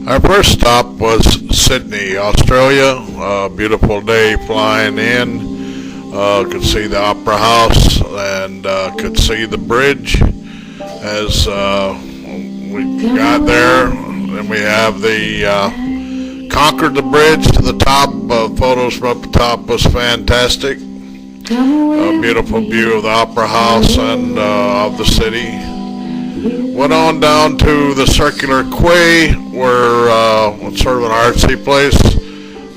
Our first stop was Sydney, Australia. Beautiful day flying in. Could see the Opera House and could see the bridge as we got there. And we have the conquered the bridge to the top. Photos from up the top was fantastic. A beautiful view of the Opera House and of the city. Went on down to the Circular Quay, where it's sort of an artsy place.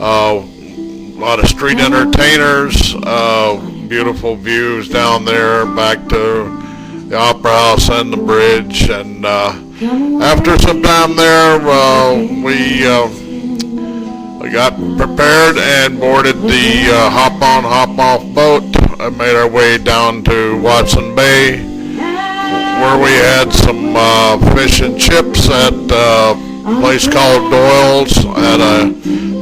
A lot of street entertainers, beautiful views down there, back to the Opera House and the bridge. And after some time there, we got prepared and boarded the hop-on, hop-off boat and made our way down to Watson Bay, where we had some fish and chips at a place called Doyle's at a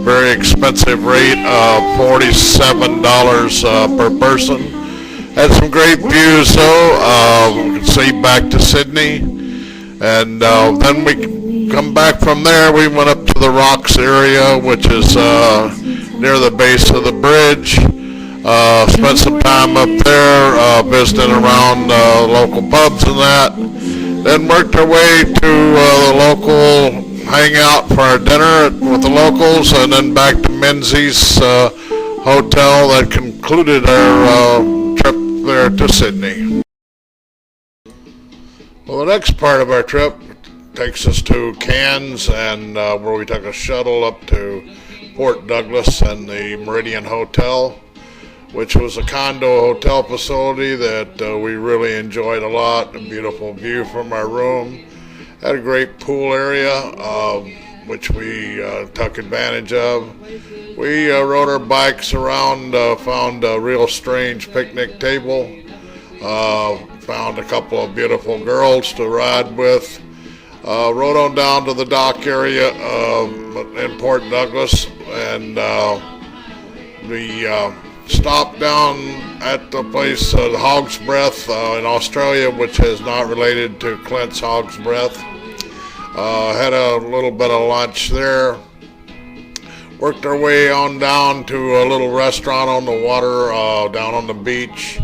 very expensive rate of $47 per person. Had some great views though. We could see back to Sydney, and then we come back from there. We went up to the Rocks area, which is near the base of the bridge. Spent some time up there visiting around local pubs and that. Then worked our way to the local hangout for our dinner with the locals, and then back to Menzies Hotel. That concluded our trip there to Sydney. Well, the next part of our trip takes us to Cairns, and where we took a shuttle up to Port Douglas and the Meridian Hotel, which was a condo hotel facility that we really enjoyed a lot. A beautiful view from our room. Had a great pool area, which we took advantage of. We rode our bikes around, found a real strange picnic table, found a couple of beautiful girls to ride with. Rode on down to the dock area in Port Douglas, and we stopped down at the place, the Hog's Breath in Australia, which is not related to Clint's Hog's Breath. Had a little bit of lunch there. Worked our way on down to a little restaurant on the water down on the beach.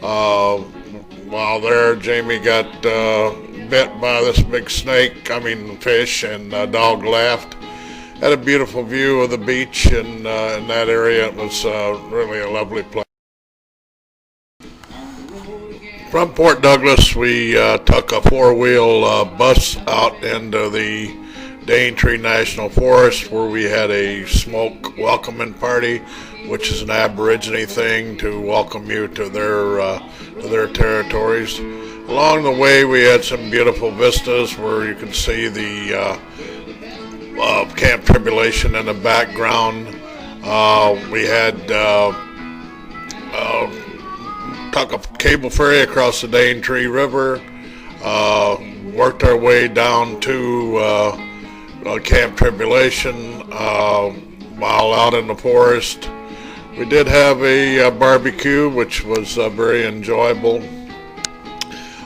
While there, Jamie got bit by this big fish, and the dog left. Had a beautiful view of the beach in that area. It was really a lovely place. From Port Douglas, we took a four-wheel bus out into the Daintree National Forest, where we had a smoke welcoming party, which is an Aborigine thing to welcome you to their territories. Along the way, we had some beautiful vistas where you could see the Camp Tribulation in the background. We had took a cable ferry across the Daintree River, worked our way down to Camp Tribulation while out in the forest. We did have a barbecue, which was very enjoyable.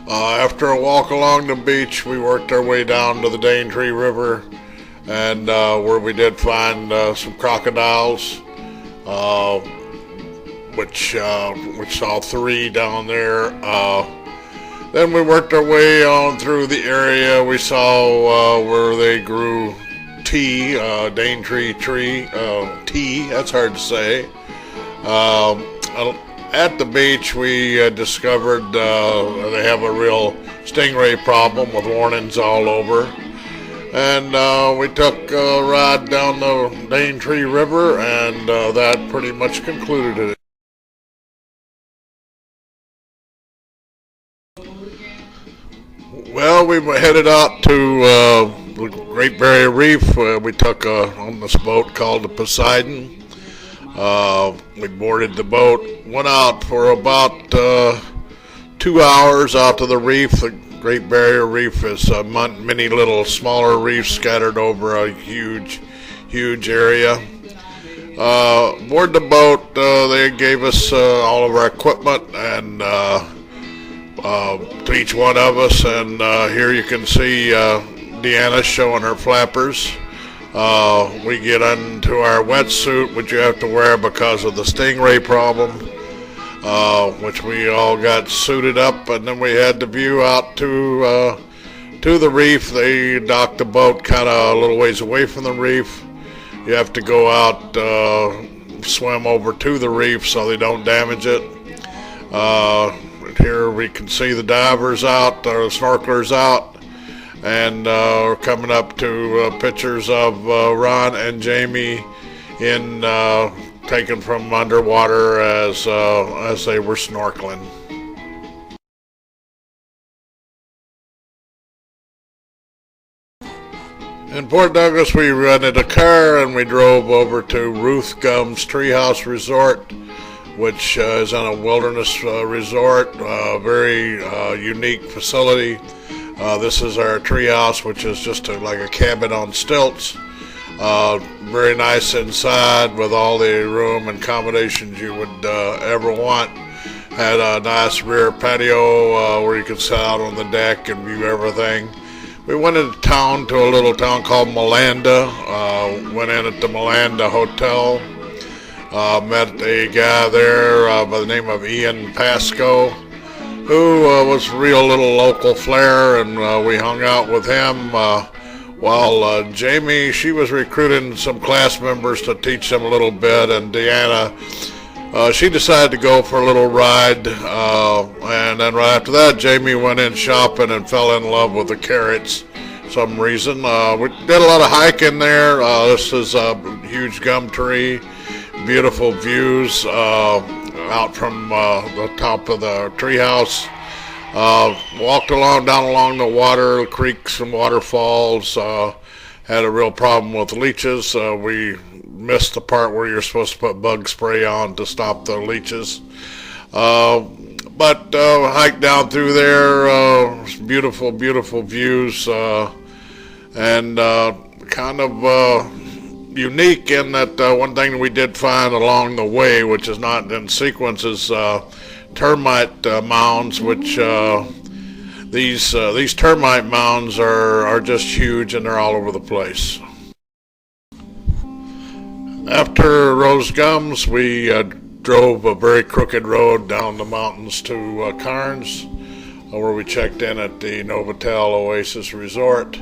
After a walk along the beach, we worked our way down to the Daintree River, and where we did find some crocodiles, which saw three down there. Then we worked our way on through the area. We saw where they grew tea, Daintree tree, tea, that's hard to say. At the beach, we discovered they have a real stingray problem with warnings all over. And we took a ride down the Daintree River, and that pretty much concluded it. Well, we headed out to the Great Barrier Reef. We took on this boat called the Poseidon. We boarded the boat, went out for about 2 hours out to the reef. The Great Barrier Reef is many little smaller reefs scattered over a huge area. Aboard the boat, they gave us all of our equipment and to each one of us, and here you can see Deanna showing her flappers. We get into our wetsuit, which you have to wear because of the stingray problem, which we all got suited up, and then we had the view out to the reef. They docked the boat kind of a little ways away from the reef. You have to go out, swim over to the reef so they don't damage it. Here we can see the divers out, the snorkelers out, and we're coming up to pictures of Ron and Jamie in taken from underwater as they were snorkeling. In Port Douglas, we rented a car and we drove over to Ruth Gum's Treehouse Resort, which is on a wilderness resort, very unique facility. This is our treehouse, which is just like a cabin on stilts. Very nice inside with all the room and accommodations you would ever want. Had a nice rear patio where you could sit out on the deck and view everything. We went into town to a little town called Malanda. Went in at the Malanda Hotel. Met a guy there by the name of Ian Pasco, who was real little local flair, and we hung out with him while Jamie, she was recruiting some class members to teach them a little bit, and Deanna, she decided to go for a little ride, and then right after that, Jamie went in shopping and fell in love with the carrots for some reason. We did a lot of hiking there. This is a huge gum tree, beautiful views out from the top of the treehouse. Walked down along the water, creeks and waterfalls. Had a real problem with leeches. We missed the part where you're supposed to put bug spray on to stop the leeches. But hiked down through there, beautiful, beautiful views, and kind of unique in that one thing we did find along the way, which is not in sequence, is termite mounds, which these termite mounds are just huge, and they're all over the place. After Rose Gums, we drove a very crooked road down the mountains to Carnes, where we checked in at the Novotel Oasis Resort.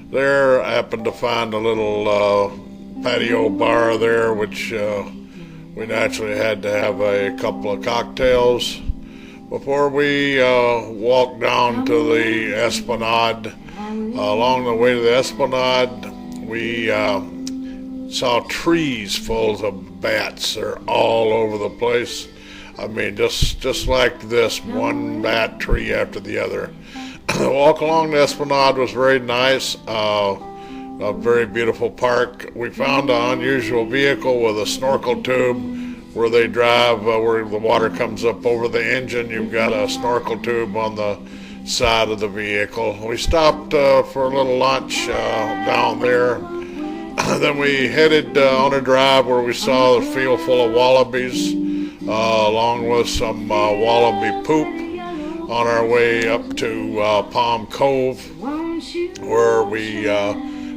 There, I happened to find a little patio bar there, which we naturally had to have a couple of cocktails before we walked down to the Esplanade. Along the way to the Esplanade, we saw trees full of bats. They're all over the place. I mean, just like this, one bat tree after the other. The walk along the Esplanade was very nice. A very beautiful park. We found an unusual vehicle with a snorkel tube where they drive, where the water comes up over the engine. You've got a snorkel tube on the side of the vehicle. We stopped for a little lunch down there. Then we headed on a drive where we saw a field full of wallabies, along with some wallaby poop, on our way up to Palm Cove, where we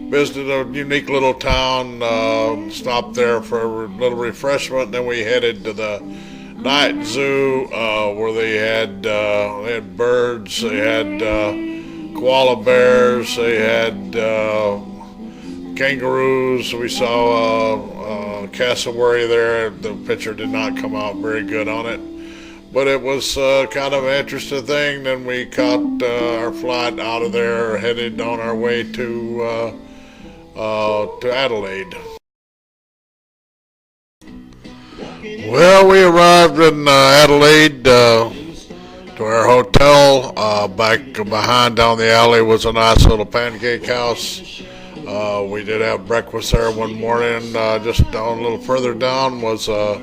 visited a unique little town, stopped there for a little refreshment. Then we headed to the night zoo, where they had birds, they had koala bears, they had kangaroos. We saw a cassowary there. The picture did not come out very good on it, but it was kind of an interesting thing. Then we caught our flight out of there, headed on our way to Adelaide. Well, we arrived in Adelaide to our hotel. Back behind down the alley was a nice little pancake house. We did have breakfast there one morning. Just down a little further down was a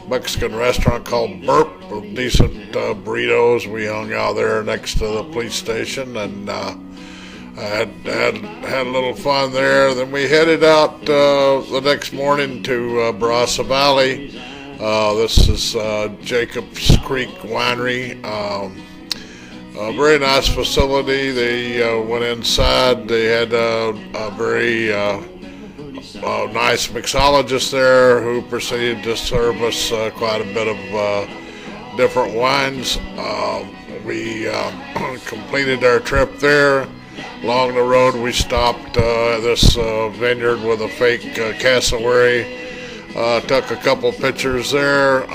Mexican restaurant called Burp, with decent burritos. We hung out there next to the police station, and had a little fun there. Then we headed out the next morning to Barossa Valley. This is Jacobs Creek Winery. A very nice facility. They went inside. They had a very a nice mixologist there who proceeded to serve us quite a bit of different wines. We completed our trip there. Along the road, we stopped at this vineyard with a fake cassowary. Took a couple pictures there.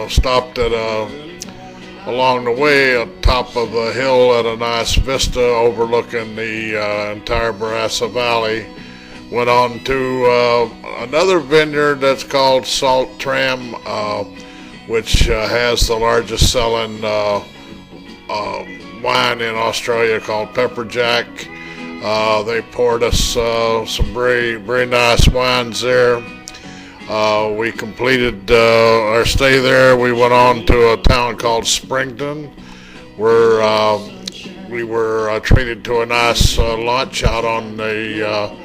Stopped at along the way on top of a hill at a nice vista overlooking the entire Barossa Valley. Went on to another vineyard that's called Salt Tram, which has the largest selling wine in Australia called Pepperjack. They poured us some very nice wines there. We completed our stay there. We went on to a town called Springton, where we were treated to a nice lunch out on the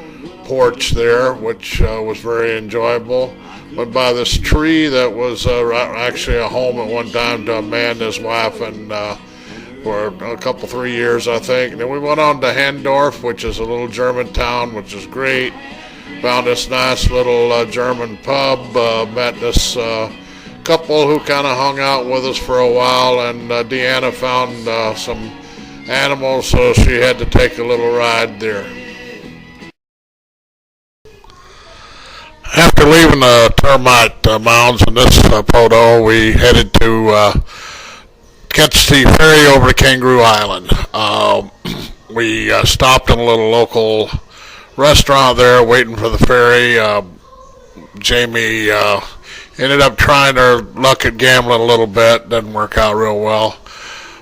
porch there, which was very enjoyable. Went by this tree that was actually a home at one time to a man and his wife, and for a couple, 3 years, I think. And then we went on to Hendorf, which is a little German town, which is great. Found this nice little German pub. Met this couple who kind of hung out with us for a while, and Deanna found some animals, so she had to take a little ride there. After leaving the termite mounds in this photo, we headed to catch the ferry over to Kangaroo Island. We stopped in a little local restaurant there waiting for the ferry. Jamie ended up trying her luck at gambling a little bit. Didn't work out real well.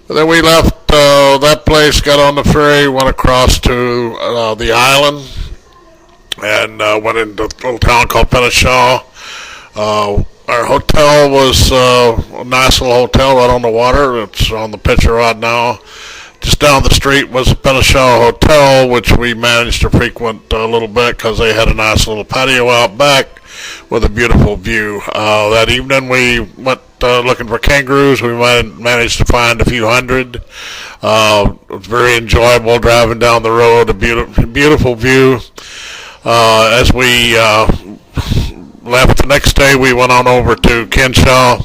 But then we left that place, got on the ferry, went across to the island, and went into a little town called Penishaw. Our hotel was a nice little hotel right on the water. It's on the picture right now. Just down the street was the Penishaw Hotel, which we managed to frequent a little bit because they had a nice little patio out back with a beautiful view. That evening we went looking for kangaroos. We managed to find a few hundred. It was very enjoyable driving down the road, a beautiful view. As we left the next day, we went on over to Kinshaw,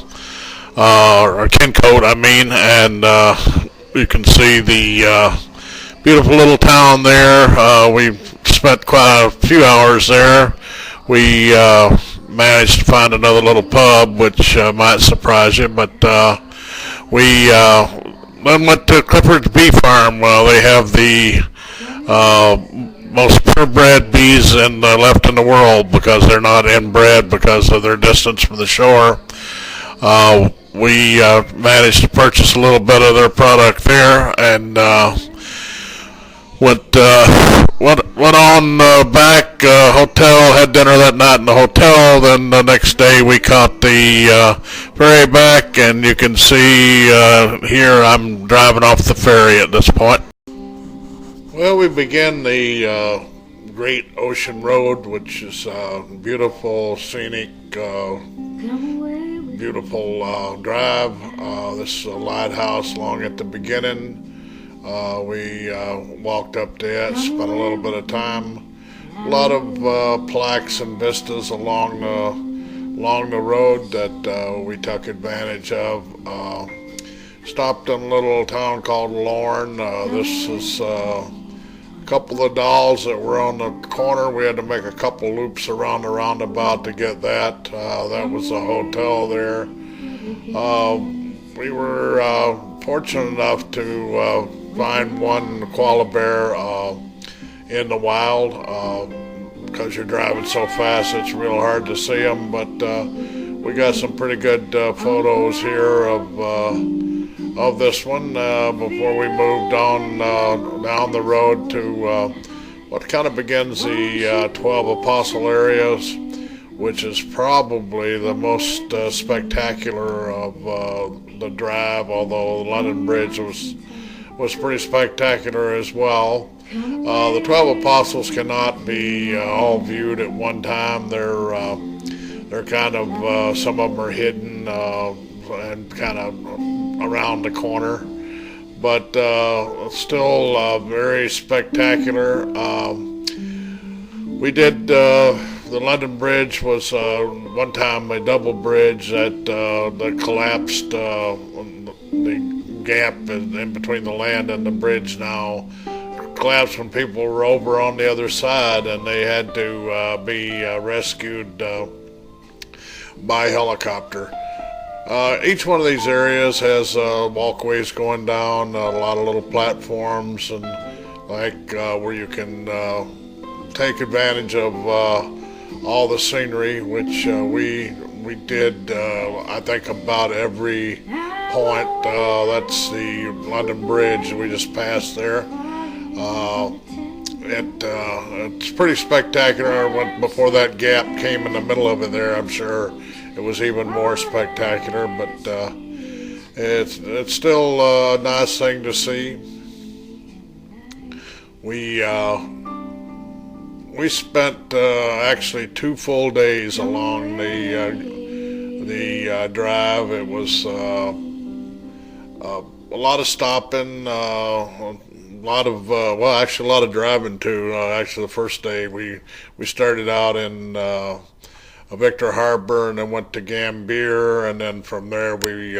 or Kincote, and you can see the beautiful little town there. We spent quite a few hours there. We managed to find another little pub, which might surprise you, but we then went to Clifford's Bee Farm. They have the most purebred bees left in the world because they're not inbred because of their distance from the shore. We managed to purchase a little bit of their product there, and went on back, hotel, had dinner that night in the hotel. Then the next day we caught the ferry back, and you can see here I'm driving off the ferry at this point. Well, we begin the Great Ocean Road, which is beautiful, scenic, beautiful drive. This is a lighthouse along at the beginning. We walked up to it, spent a little bit of time. A lot of plaques and vistas along the road that we took advantage of. Stopped in a little town called Lorne. This is a couple of dolls that were on the corner. We had to make a couple loops around the roundabout to get that. That was a hotel there. We were fortunate enough to find one koala bear in the wild. Because you're driving so fast, it's real hard to see them. But we got some pretty good photos here of this one before we moved on down the road to what kind of begins the 12 Apostle areas, which is probably the most spectacular of the drive, although the London Bridge was pretty spectacular as well. The 12 Apostles cannot be all viewed at one time. They're kind of, some of them are hidden and kind of around the corner, but still very spectacular. We did the London Bridge was one time a double bridge that collapsed. The gap in between the land and the bridge now collapsed when people were over on the other side, and they had to be rescued by helicopter. Each one of these areas has walkways going down, a lot of little platforms, and where you can take advantage of all the scenery, which we did. I think about every point. That's the London Bridge we just passed there. It's pretty spectacular. Before that gap came in the middle of it there, I'm sure it was even more spectacular, but it's still a nice thing to see. We spent actually 2 full days along the drive. It was a lot of stopping, a lot of driving too. Actually, the first day we started out in Victor Harbor and then went to Gambier, and then from there we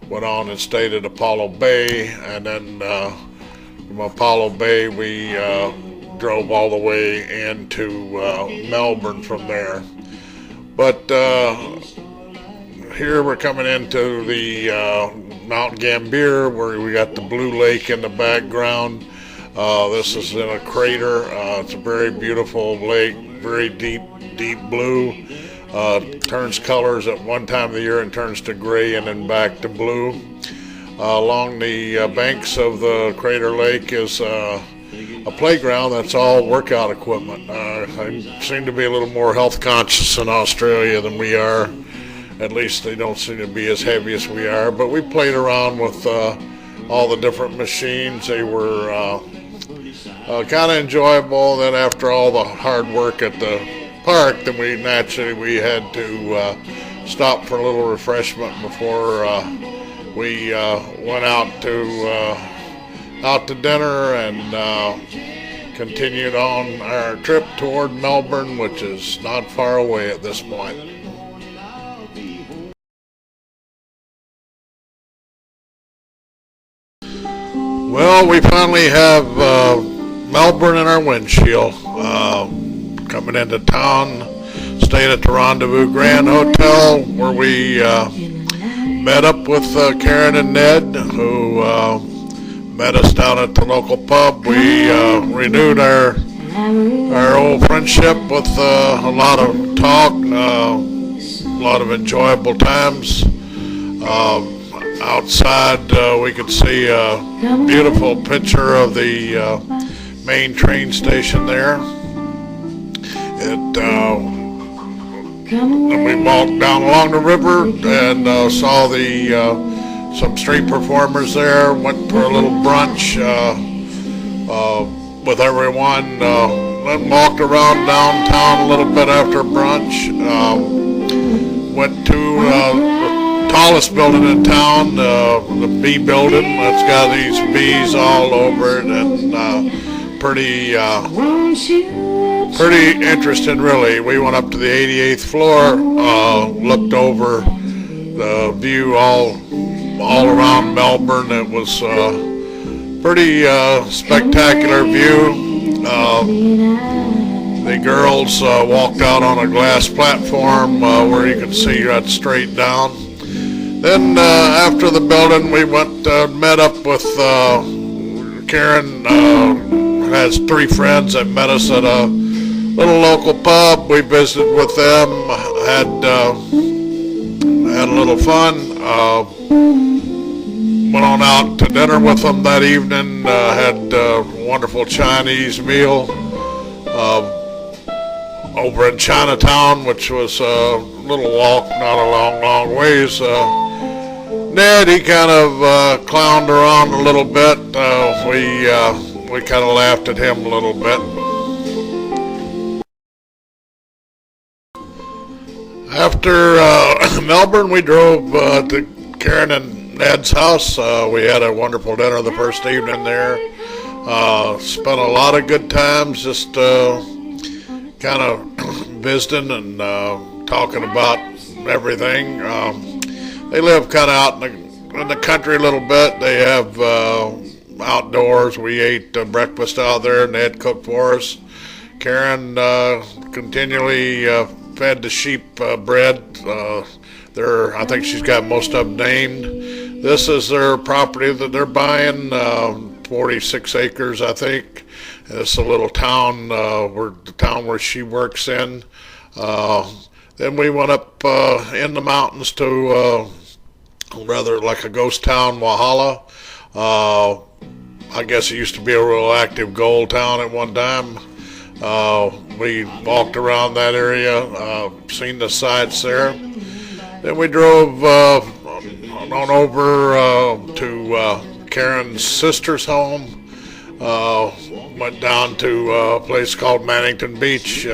went on and stayed at Apollo Bay, and then from Apollo Bay we drove all the way into Melbourne from there. But here we're coming into the Mount Gambier, where we got the Blue Lake in the background. This is in a crater. It's a very beautiful lake, very deep blue. Turns colors at one time of the year and turns to gray and then back to blue. Along the banks of the crater lake is a playground that's all workout equipment. They seem to be a little more health conscious in Australia than we are. At least they don't seem to be as heavy as we are. But we played around with all the different machines. They were kind of enjoyable. Then after all the hard work at the park, then we had to stop for a little refreshment before we went out to dinner and continued on our trip toward Melbourne, which is not far away at this point. Well, we finally have Melbourne in our windshield. Coming into town, stayed at the Rendezvous Grand Hotel, where we met up with Karen and Ned, who met us down at the local pub. We renewed our old friendship with a lot of talk, a lot of enjoyable times. Outside, we could see a beautiful picture of the main train station there. And we walked down along the river and saw some street performers there. Went for a little brunch with everyone. Then walked around downtown a little bit after brunch. Went to the tallest building in town, the B building. It's got these bees all over it, and pretty interesting, really. We went up to the 88th floor, looked over the view all around Melbourne. It was a pretty spectacular view. The girls walked out on a glass platform where you could see that straight down. Then after the building, we went met up with Karen. Has 3 friends that met us at a little local pub. We visited with them, had a little fun. Went on out to dinner with them that evening. Had a wonderful Chinese meal over in Chinatown, which was a little walk, not a long ways. Ned, he kind of clowned around a little bit. We kind of laughed at him a little bit. After Melbourne, we drove to Karen and Ned's house. We had a wonderful dinner the first evening there. Spent a lot of good times, just kind of visiting and talking about everything. They live kind of out in the country a little bit. They have outdoors. We ate breakfast out there, and they had cooked for us. Karen continually fed the sheep bread. I think she's got most of them named. This is their property that they're buying, 46 acres, I think. And it's a little town, the town where she works in. Then we went up in the mountains to rather like a ghost town, Walhalla. I guess it used to be a real active gold town at one time. We walked around that area, seen the sights there. Then we drove on over to Karen's sister's home. Went down to a place called Mannington Beach,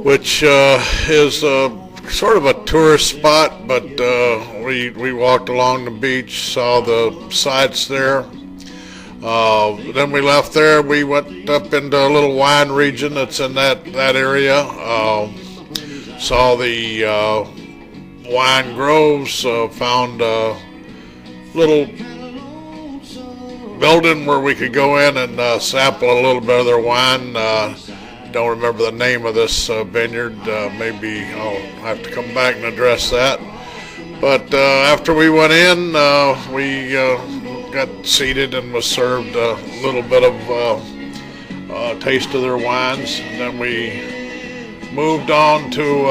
which is sort of a tourist spot, but we walked along the beach, saw the sights there. Then we left there. We went up into a little wine region that's in that area. Saw the wine groves. Found a little building where we could go in and sample a little bit of their wine. Don't remember the name of this vineyard. Maybe I'll have to come back and address that. But after we went in, we got seated and was served a little bit of taste of their wines. And then we moved on to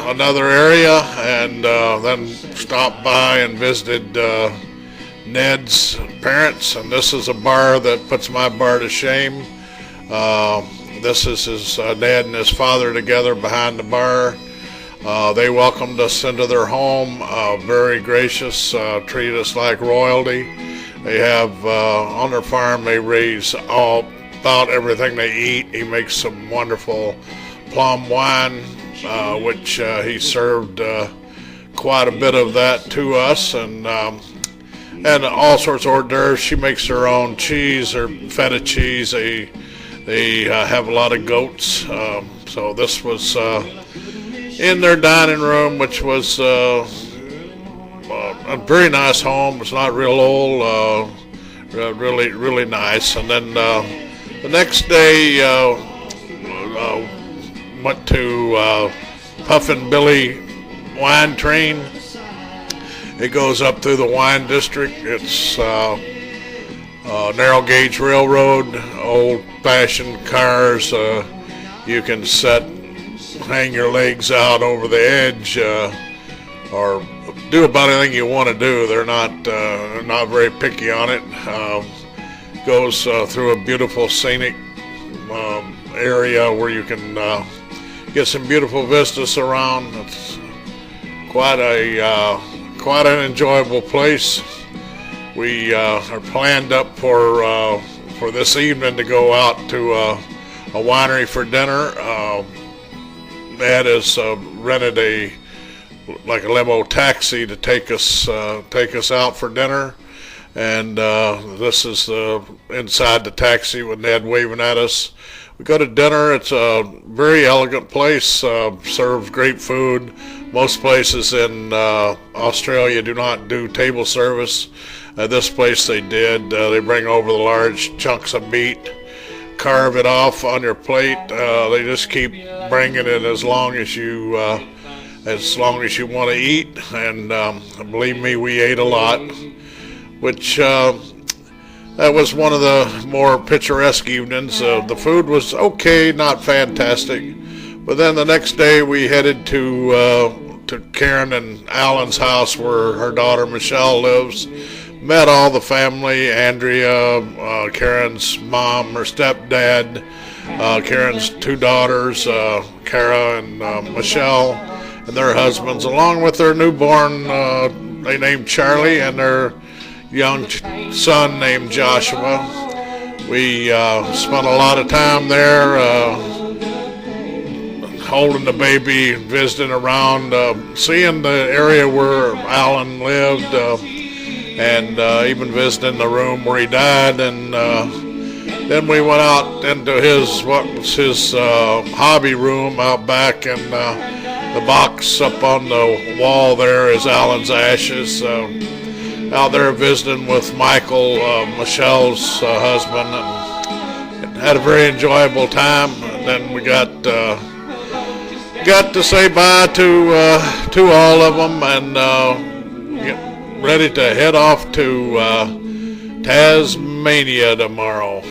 another area, and then stopped by and visited Ned's parents. And this is a bar that puts my bar to shame. This is his dad and his father together behind the bar. They welcomed us into their home, very gracious, treated us like royalty. They have, on their farm, they raise about everything they eat. He makes some wonderful plum wine, which he served quite a bit of that to us, and all sorts of hors d'oeuvres. She makes her own cheese, or feta cheese. They have a lot of goats, so this was in their dining room, which was a very nice home. It's not real old, really nice. And then the next day went to Puffin Billy Wine Train. It goes up through the wine district. It's narrow gauge railroad, old-fashioned cars. You can hang your legs out over the edge, or do about anything you want to do. They're not very picky on it. Goes through a beautiful scenic area where you can get some beautiful vistas around. It's quite an enjoyable place. We are planned up for this evening to go out to a winery for dinner. Dad has rented a limo taxi to take us out for dinner, and this is inside the taxi with Ned waving at us. We go to dinner. It's a very elegant place. Serves great food. Most places in Australia do not do table service. This place they did. They bring over the large chunks of meat, carve it off on your plate. They just keep bringing it as long as you want to eat. And believe me, we ate a lot, which that was one of the more picturesque evenings. The food was okay, not fantastic. But then the next day we headed to Karen and Alan's house where her daughter Michelle lives. Met all the family, Andrea, Karen's mom, her stepdad, Karen's two daughters, Kara and Michelle, and their husbands, along with their newborn, they named Charlie, and their young son named Joshua. We spent a lot of time there, holding the baby, visiting around, seeing the area where Alan lived, and even visiting the room where he died. And Then we went out into what was his hobby room out back, and the box up on the wall there is Alan's ashes. Out there visiting with Michael, Michelle's husband, and had a very enjoyable time. And then we got to say bye to all of them, and get ready to head off to Tasmania tomorrow.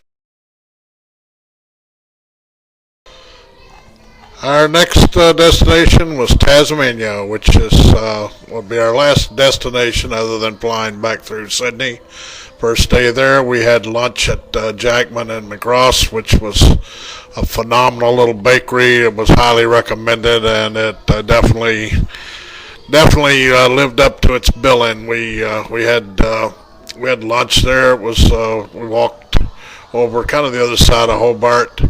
Our next destination was Tasmania, which will be our last destination other than flying back through Sydney. First day there, we had lunch at Jackman and McRoss, which was a phenomenal little bakery. It was highly recommended, and it definitely lived up to its billing. We had lunch there. It was we walked over kind of the other side of Hobart.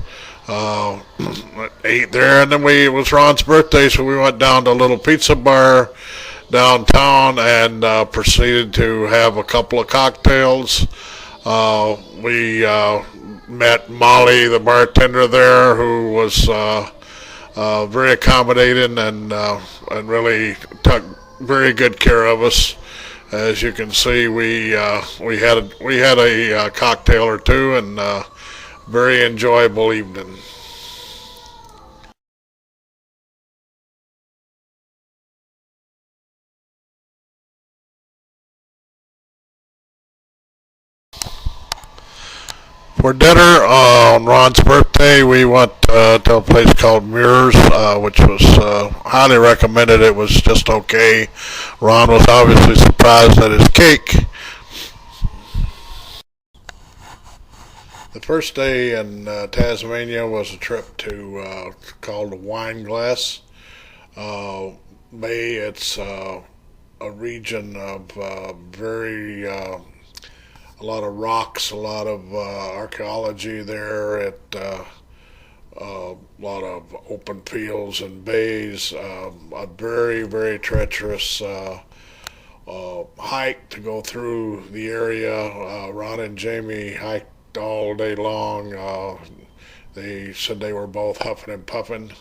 Ate there, and then it was Ron's birthday, so we went down to a little pizza bar downtown and proceeded to have a couple of cocktails. We met Molly, the bartender there, who was very accommodating and really took very good care of us. As you can see, we had a cocktail or two, and very enjoyable evening. For dinner on Ron's birthday, we went to a place called Muir's, which was highly recommended. It was just okay. Ron was obviously surprised at his cake. The first day in Tasmania was a trip to called the Wineglass Bay. It's a region of a lot of rocks, a lot of archaeology there. A lot of open fields and bays. A very, very treacherous hike to go through the area. Ron and Jamie hiked all day long. They said they were both huffing and puffing.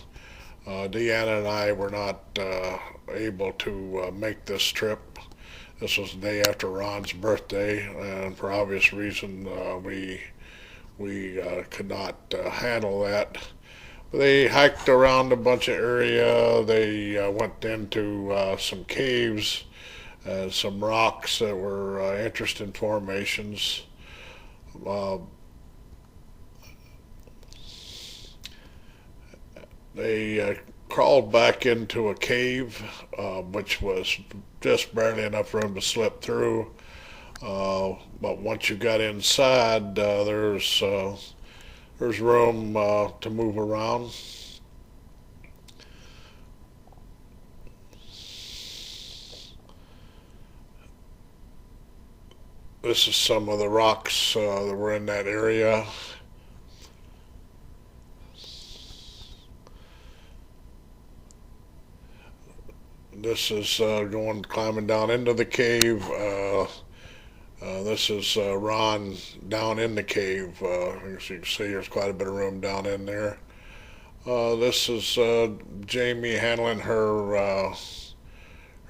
Deanna and I were not able to make this trip. This was the day after Ron's birthday, and for obvious reason, we could not handle that. They hiked around a bunch of area. They went into some caves, some rocks that were interesting formations. They crawled back into a cave, which was just barely enough room to slip through. But once you got inside, there's room to move around. This is some of the rocks that were in that area. This is climbing down into the cave. This is Ron down in the cave. As you can see, there's quite a bit of room down in there. This is Jamie handling her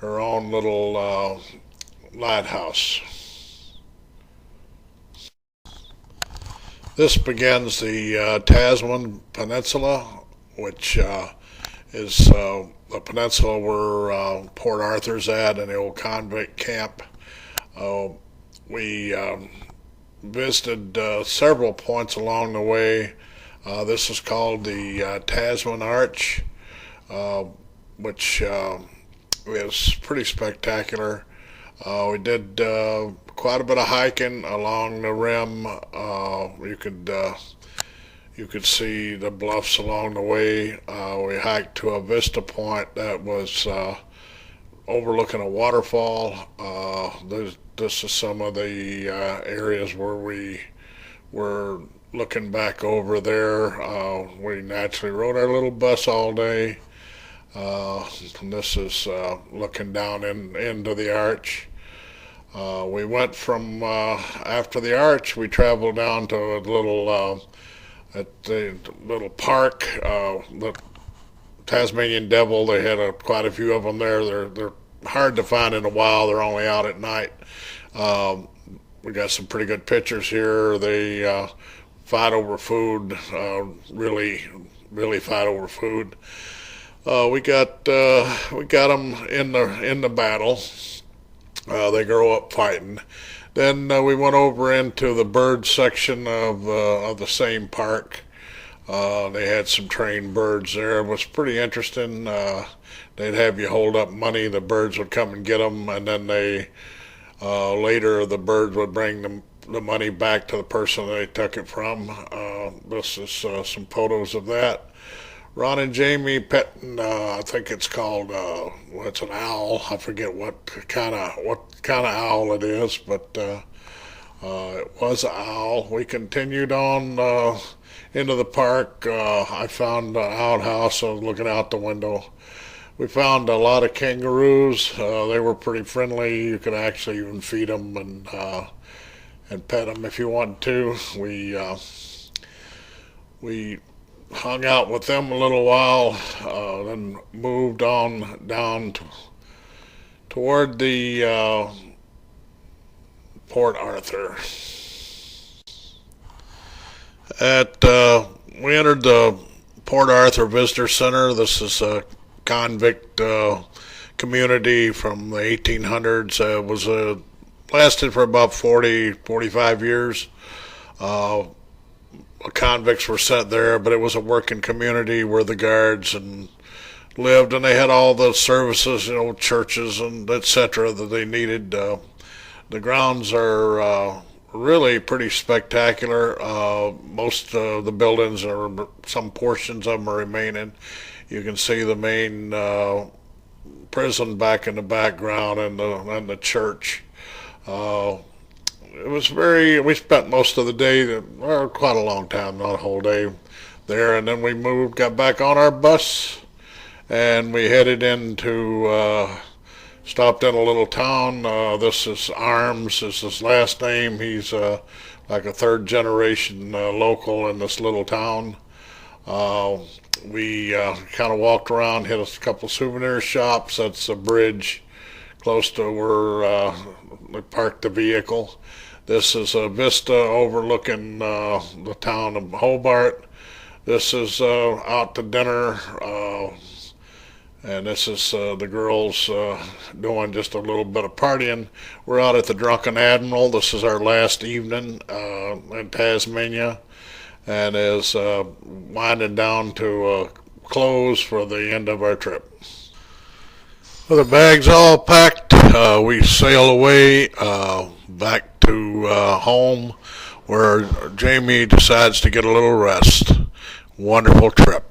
own little lighthouse. This begins the Tasman Peninsula, which is a peninsula where Port Arthur's at, and the old convict camp. We visited several points along the way. This is called the Tasman Arch, which is pretty spectacular. We did quite a bit of hiking along the rim. You could see the bluffs along the way. We hiked to a vista point that was overlooking a waterfall. This is some of the areas where we were looking back over there. We naturally rode our little bus all day. And this is looking down into the arch. We went from after the arch. We traveled down to a little at the little park, the Tasmanian Devil. They had quite a few of them there. They're hard to find in a while. They're only out at night. Um, we got some pretty good pictures here. They fight over food. Really fight over food. We got them in the battle. They grow up fighting. Then we went over into the bird section of the same park. They had some trained birds there. It was pretty interesting. They'd have you hold up money. The birds would come and get them, and then later the birds would bring the money back to the person they took it from. This is some photos of that. Ron and Jamie petting, I think it's called, it's an owl. I forget what kind of owl it is, but it was an owl. We continued on into the park. I found an outhouse. I was looking out the window. We found a lot of kangaroos. They were pretty friendly. You could actually even feed them and pet them if you wanted to. We hung out with them a little while, then moved on down toward the Port Arthur. We entered the Port Arthur Visitor Center. This is a convict community from the 1800s. It was lasted for about 45 years. Convicts were sent there, but it was a working community where the guards and lived, and they had all the services, churches and etc. that they needed. The grounds are really pretty spectacular. Most of the buildings are, some portions of them are remaining. You can see the main prison back in the background and the church. We spent most of the day, quite a long time, not a whole day there, and then we got back on our bus, and we headed stopped in a little town. This is Arms, is his last name. He's like a third generation local in this little town. We kind of walked around, hit a couple souvenir shops. That's a bridge close to where we parked the vehicle. This is a vista overlooking the town of Hobart. This is out to dinner, and this is the girls doing just a little bit of partying. We're out at the Drunken Admiral. This is our last evening in Tasmania, and is winding down to close for the end of our trip. With the bags all packed, we sail away back to home, where Jamie decides to get a little rest. Wonderful trip.